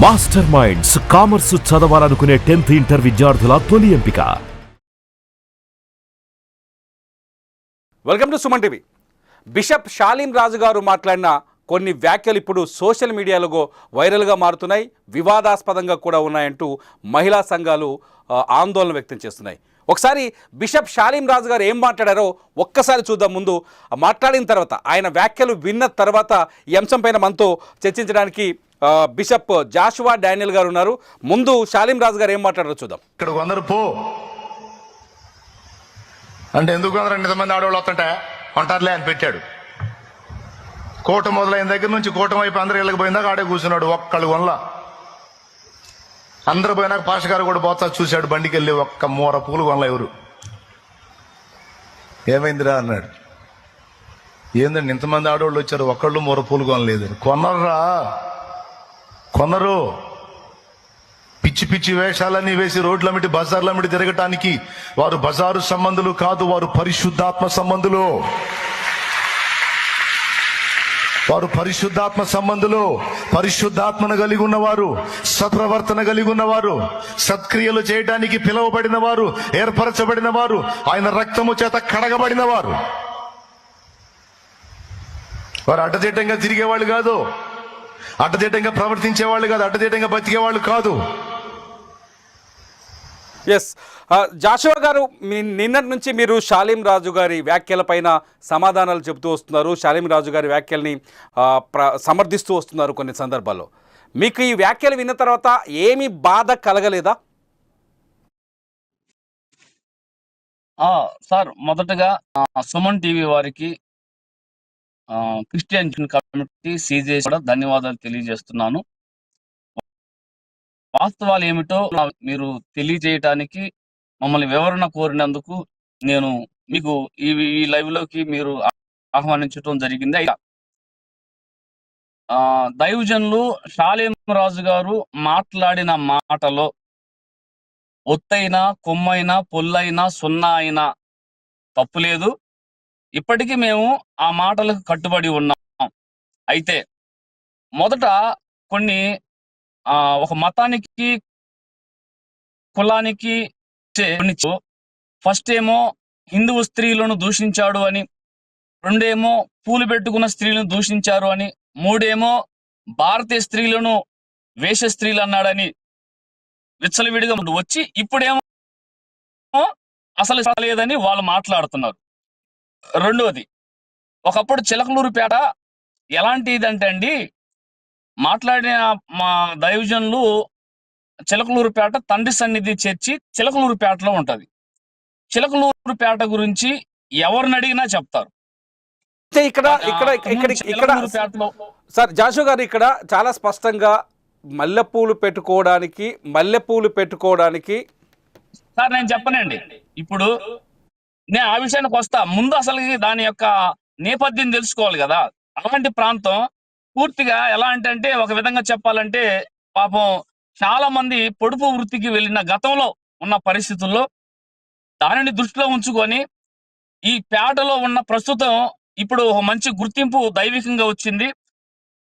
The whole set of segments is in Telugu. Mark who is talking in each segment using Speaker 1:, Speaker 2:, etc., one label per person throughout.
Speaker 1: మాస్టర్ మైండ్స్ కామర్స్ చదవాలనుకునే 10th ఇంటర్ విద్యార్థుల తొలి ఎంపిక.
Speaker 2: Welcome to Suman TV. Bishop Shalem Raju గారు మాట్లాడిన కొన్ని వ్యాఖ్యలు ఇప్పుడు సోషల్ మీడియాలో వైరల్గా మారుతున్నాయి, వివాదాస్పదంగా కూడా ఉన్నాయంటూ మహిళా సంఘాలు ఆందోళన వ్యక్తం చేస్తున్నాయి. ఒకసారి బిషప్ షాలీం రాజు గారు ఏం మాట్లాడారో ఒక్కసారి చూద్దాం. ముందు మాట్లాడిన తర్వాత ఆయన వ్యాఖ్యలు విన్న తర్వాత ఈ అంశం పైన మనతో చర్చించడానికి బిషప్ జాషువా డానియల్ గారు ఉన్నారు. ముందు షాలీం రాజు గారు ఏం మాట్లాడారో చూద్దాం.
Speaker 3: ఇక్కడ కొందరు పో అంటే ఎందుకు కొందరు ఇంతమంది ఆడవాళ్ళు వస్తుంటే ఉంటారులే అని పెట్టాడు. కూటమి మొదలైన దగ్గర నుంచి కూటమి వైపు అందరు ఇళ్ళకి పోయిందాక ఆడే కూర్చున్నాడు. ఒక్కళ్ళు వల్ల అందరు పోయినాక పాష గారు కూడా పోతా చూశాడు. బండికి వెళ్ళి ఒక్క మూర పూలు కొనల. ఎవరు ఏమైందిరా అన్నాడు. ఏందండి ఇంతమంది ఆడవాళ్ళు వచ్చారు, ఒక్కళ్ళు మూర పూలు కొనలేదు. కొనర్రా, కొనరు. పిచ్చి పిచ్చి వేషాలన్నీ వేసి రోడ్లమిటి బజార్లమిటి తిరగటానికి వారు బజారు సంబంధులు కాదు, వారు పరిశుద్ధాత్మ సంబంధులు. వారు పరిశుద్ధాత్మ సంబంధులు, పరిశుద్ధాత్మను కలిగి ఉన్నవారు, సత్ప్రవర్తన కలిగి ఉన్నవారు, సత్క్రియలు చేయడానికి పిలువబడిన వారు, ఏర్పరచబడిన వారు, ఆయన రక్తము చేత కడగబడిన వారు. వారు అడ్డదిడ్డంగా తిరిగేవాళ్ళు కాదు, అడ్డదిడ్డంగా ప్రవర్తించేవాళ్ళు కాదు, అడ్డదిడ్డంగా బతికేవాళ్ళు కాదు.
Speaker 2: ఎస్, జాషువా గారు, నిన్నటి నుంచి మీరు షాలీం రాజు గారి వ్యాఖ్యలపైన సమాధానాలు చెబుతూ వస్తున్నారు. షాలీం రాజు గారి వ్యాఖ్యల్ని సమర్థిస్తూ వస్తున్నారు. కొన్ని సందర్భాల్లో మీకు ఈ వ్యాఖ్యలు విన్న తర్వాత ఏమి బాధ కలగలేదా?
Speaker 4: సార్, మొదటగా సుమన్ టీవీ వారికి, క్రిస్టియన్ కమ్యూనిటీ సీజే కూడా ధన్యవాదాలు తెలియజేస్తున్నాను. వాస్తవాలు ఏమిటో మీరు తెలియజేయటానికి మమ్మల్ని వివరణ కోరినందుకు నేను మీకు ఈ లైవ్ లోకి మీరు ఆహ్వానించడం జరిగింది. అయితే దైవజనులు షాలీం రాజు గారు మాట్లాడిన మాటలో ఒత్తైనా, కొమ్మైనా, పొల్లైనా, సున్నా అయినా తప్పులేదు. ఇప్పటికీ మేము ఆ మాటలకు కట్టుబడి ఉన్నాం. అయితే మొదట కొన్ని ఒక మతానికి, కులానికి ఫస్ట్ ఏమో హిందువు స్త్రీలను దూషించాడు అని, రెండేమో పూలు పెట్టుకున్న స్త్రీలను దూషించారు అని, మూడేమో భారతీయ స్త్రీలను వేష స్త్రీలు అన్నాడని విచ్చలవిడిగా వచ్చి ఇప్పుడేమో అసలు లేదని వాళ్ళు మాట్లాడుతున్నారు. రెండోది, ఒకప్పుడు చిలకలూరుపేట ఎలాంటిదంటే అండి, మాట్లాడిన మా దైవజనులు చిలకలూరుపేట తండ్రి సన్నిధి చర్చి చిలకలూరుపేటలో ఉంటది. చిలకలూరుపేట గురించి ఎవరిని అడిగినా చెప్తారు.
Speaker 2: ఇక్కడ సార్ జాషువా గారు, ఇక్కడ చాలా స్పష్టంగా మల్లెపూలు పెట్టుకోవడానికి
Speaker 4: సార్ నేను చెప్పనండి. ఇప్పుడు నేను ఆ విషయానికి వస్తా. ముందు అసలు దాని యొక్క నేపథ్యం తెలుసుకోవాలి కదా. అలాంటి ప్రాంతం పూర్తిగా ఎలా అంటే ఒక విధంగా చెప్పాలంటే పాపం చాలా మంది పొడుపు వృత్తికి వెళ్ళిన గతంలో ఉన్న పరిస్థితుల్లో దానిని దృష్టిలో ఉంచుకొని ఈ పేటలో ఉన్న ప్రస్తుతం ఇప్పుడు ఒక మంచి గుర్తింపు దైవికంగా వచ్చింది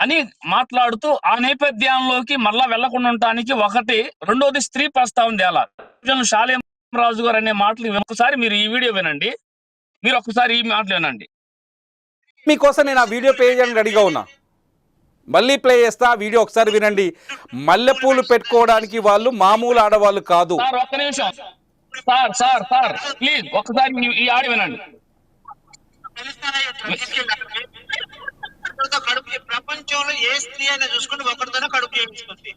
Speaker 4: అని మాట్లాడుతూ ఆ నేపథ్యంలోకి మళ్ళా వెళ్లకుండా ఉండటానికి ఒకటి. రెండోది, స్త్రీ ప్రస్తావన తేలా. షాలీం రాజు గారు అనే మాటలు ఒకసారి మీరు ఈ వీడియో వినండి, మీరు ఒకసారి ఈ మాటలు వినండి.
Speaker 2: మీకోసం నేను ఆ వీడియో ప్లే చేయడానికి రెడీగా ఉన్నా. మళ్ళీ ప్లే చేస్తా, వీడియో ఒకసారి వినండి. మల్లెపూలు పెట్టుకోవడానికి వాళ్ళు మామూలు ఆడవాళ్ళు కాదు.
Speaker 4: సార్ ఒక్క నిమిషం సార్ ప్లీజ్ ఒకసారి ఈ ఆడియో వినండి.
Speaker 5: ప్రపంచంలో ఏ స్త్రీ అయినా చూసుకుంటే ఒకరితోనే కడుపు చేయించుకుంది.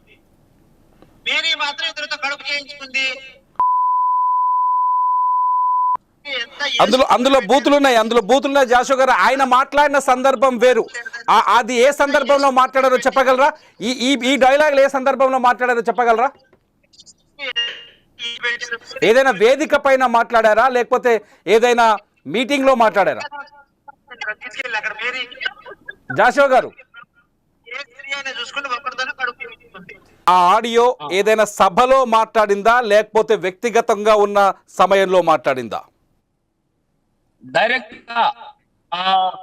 Speaker 5: మేరీ మాత్రం ఇద్దరితో కడుపు చేయించుకుంది.
Speaker 2: అందులో బూతులున్నాయి జాషువా గారు. ఆయన మాట్లాడిన సందర్భం వేరు. అది ఏ సందర్భంలో మాట్లాడారో చెప్పగలరా? ఈ డైలాగులు ఏ సందర్భంలో మాట్లాడారో చెప్పగలరా? ఏదైనా వేదిక పైన మాట్లాడారా, లేకపోతే ఏదైనా మీటింగ్ లో మాట్లాడారా? జాషువా గారు, ఆ ఆడియో ఏదైనా సభలో మాట్లాడిందా, లేకపోతే వ్యక్తిగతంగా ఉన్న సమయంలో మాట్లాడిందా?
Speaker 4: డైరెక్ట్ గా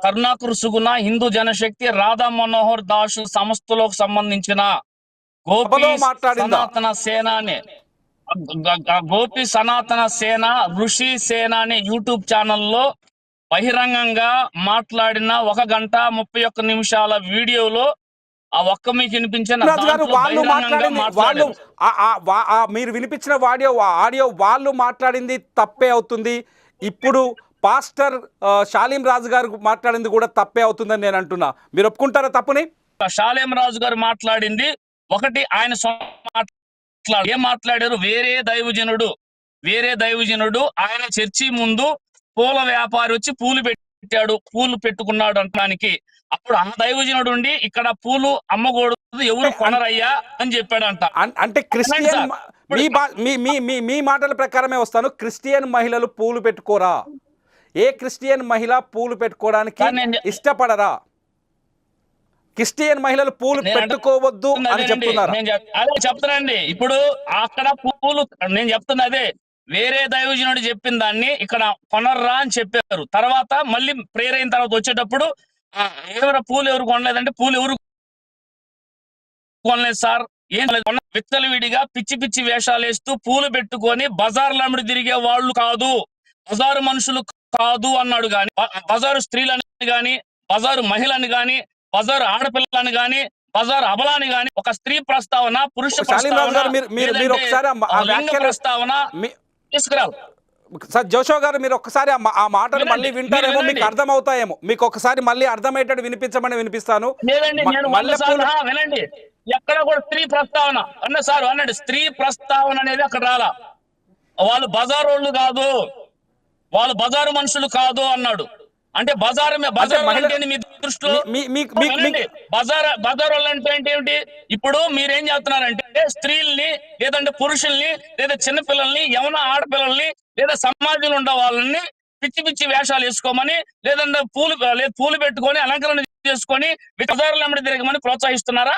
Speaker 4: కరుణాకర్ సుగుణ హిందూ జనశక్తి రాధా మనోహర్ దాస్ సంస్థలకు సంబంధించిన గోపి
Speaker 2: సభలో మాట్లాడిందా?
Speaker 4: సనాతన సేన అనే గోపి సనాతన సేన ఋషి సేన అనే యూట్యూబ్ ఛానల్లో బహిరంగంగా మాట్లాడిన 1 గంట 31 నిమిషాల వీడియోలో ఆ ఒక్క మీకు వినిపించిన
Speaker 2: రాజు గారు
Speaker 4: దాంట్లో
Speaker 2: వాళ్ళు
Speaker 4: బహిరంగంగా
Speaker 2: మాట్లాడింది వాళ్ళు
Speaker 4: మాట్లాడారు.
Speaker 2: మీరు వినిపించిన ఆడియో వాళ్ళు మాట్లాడింది తప్పే అవుతుంది. ఇప్పుడు పాస్టర్ షాలీం రాజు గారు మాట్లాడింది కూడా తప్పే అవుతుందని నేను అంటున్నా. మీరు ఒప్పుకుంటారా తప్పుని?
Speaker 4: షాలేం రాజు గారు మాట్లాడింది ఒకటి, ఆయన ఏం మాట్లాడారు? వేరే దైవజనుడు ఆయన చర్చి ముందు పూల వ్యాపారి వచ్చి పూలు పెట్టాడు, పూలు పెట్టుకున్నాడు అంటానికి. అప్పుడు ఆ దైవజనుడు ఉండి ఇక్కడ పూలు అమ్మకూడదు, ఎవరు కొనరయ్యా అని చెప్పాడంట.
Speaker 2: అంటే క్రిస్టియన్ మీ మాటల ప్రకారమే వస్తాను. క్రిస్టియన్ మహిళలు పూలు పెట్టుకోరా? ఏ క్రిస్టియన్ మహిళ పూలు పెట్టుకోవడానికి ఇష్టపడరా? క్రిస్టియన్ మహిళలు పూలు పెట్టుకోవద్దు అని చెప్తున్నారు.
Speaker 4: అదే చెప్తానండి. ఇప్పుడు అక్కడ పూలు నేను చెప్తున్నదే వేరే దైవజనుడు చెప్పిన దాన్ని ఇక్కడ కొనర్రా అని చెప్పారు. తర్వాత మళ్ళీ ప్రేయర్ అయిన తర్వాత వచ్చేటప్పుడు పూలు ఎవరు కొనలేదంటే పూలు ఎవరు కొనలేదు సార్, ఏం విచ్చలవిడిగా పిచ్చి పిచ్చి వేషాలు వేస్తూ పూలు పెట్టుకొని బజార్ల అమ్ముడు తిరిగే వాళ్ళు కాదు, బజారు మనుషులు కాదు అన్నాడు. గాని బజారు స్త్రీలని గాని, బజారు మహిళని గాని, బజారు ఆడపిల్లని గాని, బజారు అబలాని గాని ఒక స్త్రీ ప్రస్తావన, పురుష ప్రస్తావన తీసుకురావు.
Speaker 2: సార్ జోషో గారు మీరు ఒక్కసారి ఆ మాటలు మళ్ళీ వింటారేమో, మీకు అర్థమవుతాయేమో. మీకు ఒక్కసారి మళ్ళీ అర్థమయ్యేటట్టు వినిపించమని వినిపిస్తాను.
Speaker 4: వినండి, ఎక్కడ కూడా స్త్రీ ప్రస్తావన అన్న సార్ అన్నాడు. స్త్రీ ప్రస్తావన అనేది అక్కడ రాలా. వాళ్ళు బజారు వాళ్ళు కాదు, వాళ్ళు బజారు మనుషులు కాదు అన్నాడు. అంటే బజారు అంటే మీ దృష్టిలో బజారు అంటే ఏంటి? ఇప్పుడు మీరేం చేస్తున్నారంటే స్త్రీల్ని లేదంటే పురుషుల్ని లేదా చిన్నపిల్లల్ని యవన ఆడపిల్లల్ని లేదా సమాజంలో ఉండే వాళ్ళని పిచ్చి పిచ్చి వేషాలు వేసుకోమని లేదంటే పూలు పెట్టుకొని అలంకరణ చేసుకొని బజారులు అమ్మడి తిరగమని ప్రోత్సహిస్తున్నారా?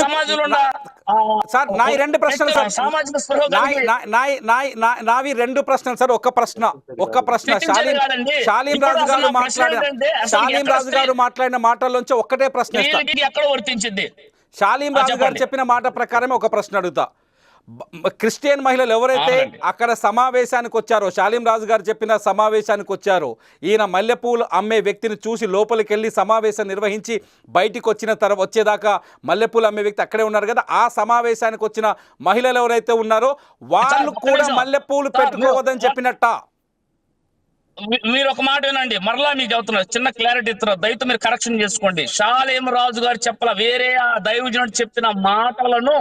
Speaker 4: సమాజంలో
Speaker 2: సార్ నావి 2 ప్రశ్నలు సార్. నావి 2 ప్రశ్నలు సార్. ఒక ప్రశ్న షాలీం రాజు గారు మాట్లాడిన మాటల్లోంచి ఒక్కటే ప్రశ్న.
Speaker 4: ఎక్కడ వర్తించింది?
Speaker 2: షాలీం రాజు గారు చెప్పిన మాట ప్రకారమే ఒక ప్రశ్న అడుగుతా. క్రిస్టియన్ మహిళలు ఎవరైతే అక్కడ సమావేశానికి వచ్చారో, షాలీం రాజు గారు చెప్పిన సమావేశానికి వచ్చారో, ఈయన మల్లెపూలు అమ్మే వ్యక్తిని చూసి లోపలికి వెళ్ళి సమావేశం నిర్వహించి బయటికి వచ్చిన తర్వాత వచ్చేదాకా మల్లెపూలు అమ్మే వ్యక్తి అక్కడే ఉన్నారు కదా, ఆ సమావేశానికి వచ్చిన మహిళలు ఎవరైతే ఉన్నారో వాళ్ళు కూడా మల్లెపూలు పెట్టుకోవద్దని చెప్పినట్ట?
Speaker 4: మీరు ఒక మాట వినండి, మరలా మీకు చెబుతున్నారు, చిన్న క్లారిటీ ఇస్తున్నారు, దయతో మీరు కరెక్షన్ చేసుకోండి. షాలేం రాజు గారు చెప్పాల, వేరే ఆ దైవజనుడు చెప్పిన మాటలను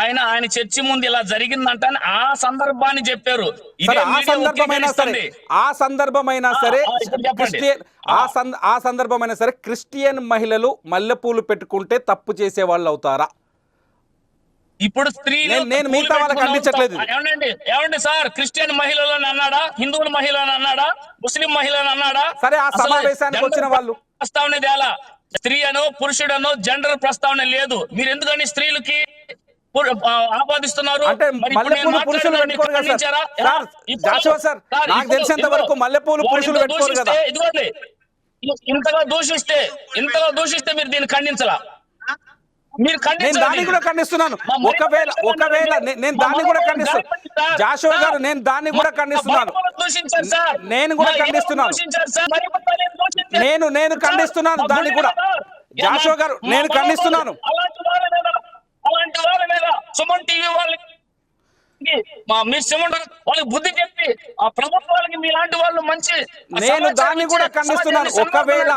Speaker 4: ఆయన చర్చి ముందు ఇలా జరిగిందంట ఆ సందర్భాన్ని చెప్పారు.
Speaker 2: ఆ సందర్భమైనా సరే క్రిస్టియన్ మహిళలు మల్లెపూలు పెట్టుకుంటే తప్పు చేసే వాళ్ళు అవుతారా?
Speaker 4: ఇప్పుడు స్త్రీలు
Speaker 2: నేను మిగతా వాళ్ళకి అందించట్లేదు.
Speaker 4: ఏమండి సార్, క్రిస్టియన్ మహిళలను అన్నాడా, హిందువుల మహిళలను అన్నాడా, ముస్లిం మహిళలను అన్నాడా?
Speaker 2: సరే, ఆ సమావేశానికి వచ్చిన వాళ్ళు
Speaker 4: ప్రస్తావన తేలా. స్త్రీ అనో పురుషుడనో జెండర్ ప్రస్తావన లేదు. మీరు ఎందుకని స్త్రీలకి ఆపాదిస్తున్నారు?
Speaker 2: అంటే మల్లెపూలు పురుషులు పెట్టుకోరు కదా సార్? సార్ నాకు తెలిసినంత వరకు మల్లెపూలు పురుషులు పెట్టుకోరు కదా.
Speaker 4: ఇదిగోండి, ఇంతగా దూషిస్తే మీరు దీన్ని ఖండించాలా?
Speaker 2: నేను దాన్ని కూడా ఖండిస్తున్నాను. ఒకవేళ నేను దాన్ని కూడా ఖండిస్తున్నాను. జాషువా గారు, నేను దాన్ని కూడా ఖండిస్తున్నాను. నేను కూడా ఖండిస్తున్నాను. నేను ఖండిస్తున్నాను దాన్ని కూడా. జాషువా గారు, నేను ఖండిస్తున్నాను.
Speaker 4: అలాంటి వాళ్ళ మీద సుమన్ టీవీ వాళ్ళకి వాళ్ళకి బుద్ధి చెప్పి ఆ ప్రభుత్వాలకి మీలాంటి వాళ్ళు మంచి.
Speaker 2: నేను దాన్ని కూడా ఖండిస్తున్నాను. ఒకవేళ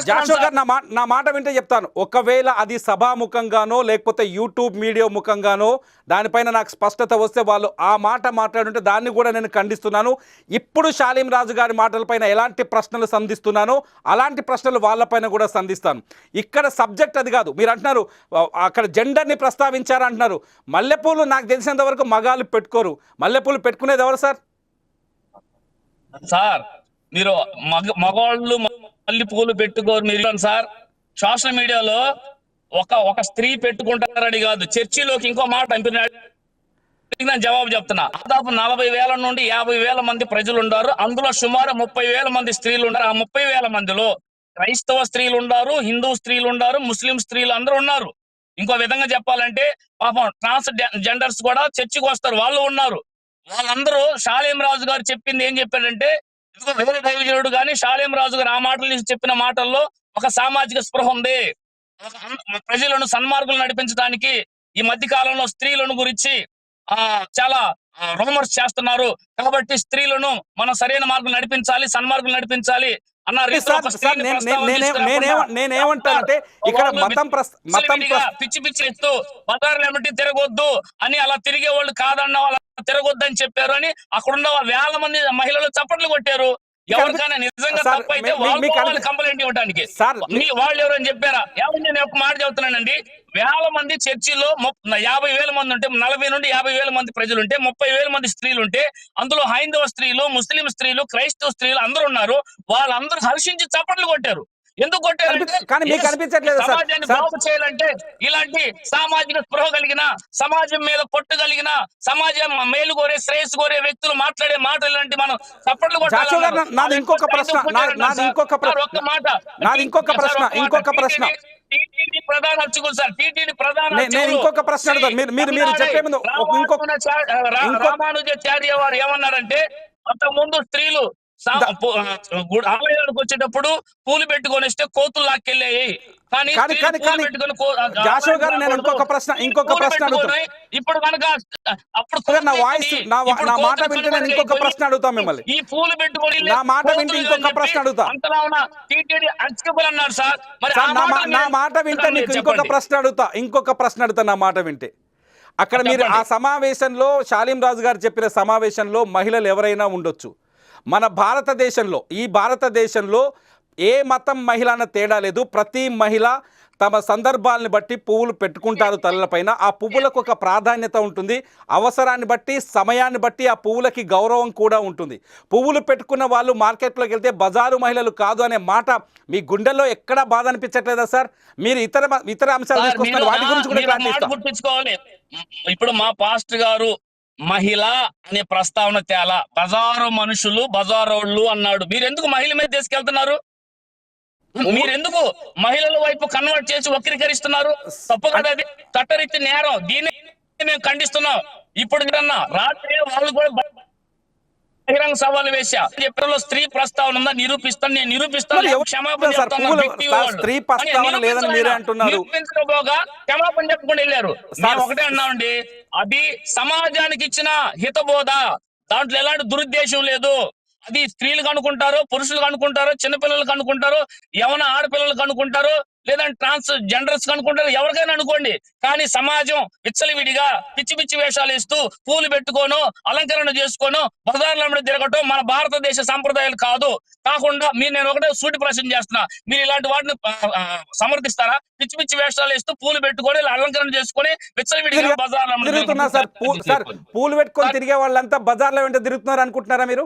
Speaker 2: జాషువా గారు నా మాట వింటే చెప్తాను, ఒకవేళ అది సభాముఖంగానో లేకపోతే యూట్యూబ్ మీడియా ముఖంగానో దానిపైన నాకు స్పష్టత వస్తే వాళ్ళు ఆ మాట మాట్లాడుంటే దాన్ని కూడా నేను ఖండిస్తున్నాను. ఇప్పుడు షాలీం రాజు గారి మాటలపైన ఎలాంటి ప్రశ్నలు సంధిస్తున్నానో అలాంటి ప్రశ్నలు వాళ్ళపైన కూడా సంధిస్తాను. ఇక్కడ సబ్జెక్ట్ అది కాదు. మీరు అంటున్నారు అక్కడ జెండర్ని ప్రస్తావించారంటున్నారు. మల్లెపూలు నాకు తెలిసినంత వరకు మగాళ్ళు పెట్టుకోరు. మల్లెపూలు పెట్టుకునేది ఎవరు సార్?
Speaker 4: సార్ మీరు మగవాళ్ళు మల్లెపూలు పెట్టుకోరు మీరు సార్. సోషల్ మీడియాలో ఒక స్త్రీ పెట్టుకుంటారని కాదు, చర్చిలోకి ఇంకో మాట నేను జవాబు చెప్తున్నా. దాదాపు 40,000 నుండి 50,000 మంది ప్రజలు ఉన్నారు. అందులో సుమారు 30,000 మంది స్త్రీలు ఉన్నారు. ఆ 30,000 మందిలో క్రైస్తవ స్త్రీలు ఉన్నారు, హిందూ స్త్రీలు ఉన్నారు, ముస్లిం స్త్రీలు అందరూ ఉన్నారు. ఇంకో విధంగా చెప్పాలంటే పాపం ట్రాన్స్ జెండర్స్ కూడా చర్చికి వస్తారు, వాళ్ళు ఉన్నారు. వాళ్ళందరూ షాలేం రాజు గారు చెప్పింది ఏం చెప్పాడంటే, ఇదిగో వేరే దైవజనుడు కానీ షాలేం రాజు గారు ఆ మాటలు చెప్పిన మాటల్లో ఒక సామాజిక స్పృహ ఉంది. ప్రజలను సన్మార్గులు నడిపించడానికి ఈ మధ్య కాలంలో స్త్రీలను గురించి చాలా రూమర్స్ చేస్తున్నారు. కాబట్టి స్త్రీలను మనం సరైన మార్గం నడిపించాలి, సన్మార్గులు నడిపించాలి అన్న రీతిలో ఒక స్త్రీని
Speaker 2: నేనేమంటానంటే ఇక్కడ మతం
Speaker 4: పిచ్చి పిచ్చి ఎత్తు బజార్లు ఏమిటి తిరగొద్దు అని అలా తిరిగే వాళ్ళు కాదన్న వాళ్ళ తిరగొద్దు అని చెప్పారు అని అక్కడున్న వేల మంది మహిళలు చప్పట్లు కొట్టారు. ఎవరికైనా నిజంగా తప్పైతే వాళ్ళు కంప్లైంట్ ఇవ్వడానికి వాళ్ళు ఎవరని చెప్పారా? ఏమని నేను ఒక మాట చెబుతున్నానండి, వేల మంది చర్చిలో 50,000 మంది ఉంటే 40 నుండి 50,000 మంది ప్రజలుంటే 30,000 మంది స్త్రీలుంటే అందులో హైందవ స్త్రీలు, ముస్లిం స్త్రీలు, క్రైస్తవ స్త్రీలు అందరూ ఉన్నారు. వాళ్ళందరూ హర్షించి చప్పట్లు కొట్టారు. ఎందుకు కొట్టారంటే సమాజాన్ని బాగు చేయాలంటే ఇలాంటి సామాజిక స్పృహ కలిగిన, సమాజం మీద పట్టు కలిగిన, సమాజం మేలు కోరే, శ్రేయస్సు కోరే వ్యక్తులు మాట్లాడే మాటలు ఇలాంటి మనం చప్పట్లు కొట్టాలి.
Speaker 2: ఇంకొక ప్రశ్న
Speaker 4: ప్రధాన అర్చకులు సార్, టీటీడీ ప్రధాన
Speaker 2: ఇంకొక ప్రశ్న అడుగుతాను. మీరు చెప్పే ముందు
Speaker 4: రామానుజాచార్య వారు ఏమన్నారంటే, అంతకుముందు స్త్రీలు ఆలయానికి వచ్చేటప్పుడు పూలు పెట్టుకొని వస్తే కోతులు లాక్కెళ్ళాయి.
Speaker 2: ఇంకొక ప్రశ్న
Speaker 4: ఇప్పుడు కనుక అప్పుడు
Speaker 2: నా మాట వింటే నేను ఇంకొక ప్రశ్న అడుగుతా మిమ్మల్ని.
Speaker 4: ఈ పూలు పెట్టుకొని
Speaker 2: నా మాట వింటే ఇంకొక ప్రశ్న అడుగుతా.
Speaker 4: అంతలా ఉన్న టీటీడీ అర్చకులు అన్నారు సార్. మరి
Speaker 2: నా మాట వింటే మీకు ఇంకొక ప్రశ్న అడుగుతా. నా మాట వింటే అక్కడ మీరు ఆ సమావేశంలో షాలీం రాజు గారు చెప్పిన సమావేశంలో మహిళలు ఎవరైనా ఉండొచ్చు. మన భారతదేశంలో ఏ మతం మహిళ అన్న తేడా లేదు. ప్రతి మహిళ తమ సందర్భాలను బట్టి పువ్వులు పెట్టుకుంటారు తలలపైన. ఆ పువ్వులకు ఒక ప్రాధాన్యత ఉంటుంది. అవసరాన్ని బట్టి, సమయాన్ని బట్టి ఆ పువ్వులకి గౌరవం కూడా ఉంటుంది. పువ్వులు పెట్టుకున్న వాళ్ళు మార్కెట్లోకి వెళ్తే బజారు మహిళలు కాదు అనే మాట మీ గుండెల్లో ఎక్కడా బాధ అనిపించట్లేదా సార్? మీరు ఇతర అంశాలు తీసుకొస్తారు, వాటి గురించి కూడా
Speaker 4: గుర్తించుకోవాలి. ఇప్పుడు మా పాస్టర్ గారు మహిళ అనే ప్రస్తావన తేలా, బజారు మనుషులు బజారోళ్ళు అన్నాడు. మీరెందుకు మహిళ మీద తీసుకెళ్తున్నారు? మీరెందుకు మహిళల వైపు కన్వర్ట్ చేసి వక్రీకరిస్తున్నారు? తప్పు కదా, అది చట్టరీత్యా నేరం. దీన్ని మేము ఖండిస్తున్నాం. ఇప్పుడు రాత్రి వాళ్ళు కూడా బహిరంగ సవాలు వేసా, చెప్పడంలో స్త్రీ ప్రస్తావన ఉందా నిరూపిస్తాను, నేను నిరూపిస్తాను, క్షమాపణ నిరూపించకపోగా క్షమాపణ చెప్పుకొని వెళ్ళారు. మేము ఒకటే అన్నామండి, అది సమాజానికి ఇచ్చిన హితబోధ, దాంట్లో ఎలాంటి దురుద్దేశం లేదు. అది స్త్రీలకు అనుకుంటారో, పురుషులకు అనుకుంటారో, చిన్నపిల్లలకు అనుకుంటారో, యవన ఆడపిల్లలకు అనుకుంటారో, లేదంటే ట్రాన్స్ జెండర్స్ అనుకుంటారు, ఎవరికైనా అనుకోండి. కానీ సమాజం విచ్చలవిడిగా పిచ్చి పిచ్చి వేషాలు వేస్తూ పూలు పెట్టుకోను, అలంకరణ చేసుకోను, బజార్ల తిరగటం మన భారతదేశ సంప్రదాయాలు కాదు. కాకుండా నేను ఒకటే సూటి ప్రశ్న చేస్తున్నా, మీరు ఇలాంటి వాటిని సమర్థిస్తారా? పిచ్చి పిచ్చి వేషాలు వేస్తూ పూలు పెట్టుకొని అలంకరణ చేసుకొని విచ్చలవిడిగా బజార్ల
Speaker 2: తిరుగుతున్నారు సార్. పూలు పెట్టుకొని తిరిగే వాళ్ళంతా బజార్ల వెంట తిరుగుతున్నారు అనుకుంటున్నారా మీరు?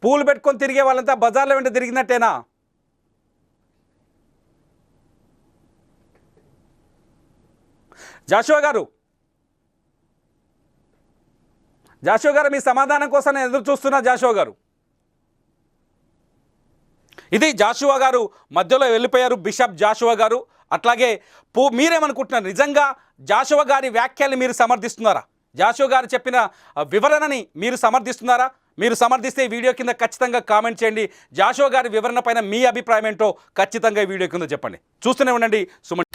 Speaker 2: పూలు పెట్టుకొని తిరిగే వాళ్ళంతా బజార్ల వెంట తిరిగినట్టేనా? జాషువా గారు మీ సమాధానం కోసం నేను ఎదురు చూస్తున్నా. జాషువా గారు, ఇది జాషువా గారు మధ్యలో వెళ్ళిపోయారు, బిషప్ జాషువా గారు. అట్లాగే మీరేమనుకుంటున్నారు? నిజంగా జాషువా గారి వ్యాఖ్యల్ని మీరు సమర్థిస్తున్నారా? జాషువా గారు చెప్పిన వివరణని మీరు సమర్థిస్తున్నారా? మీరు సమర్థిస్తే ఈ వీడియో కింద ఖచ్చితంగా కామెంట్ చేయండి. జాషువా గారి వివరణ పైన మీ అభిప్రాయం ఏంటో ఖచ్చితంగా ఈ వీడియో కింద చెప్పండి. చూస్తూనే ఉండండి సుమన్.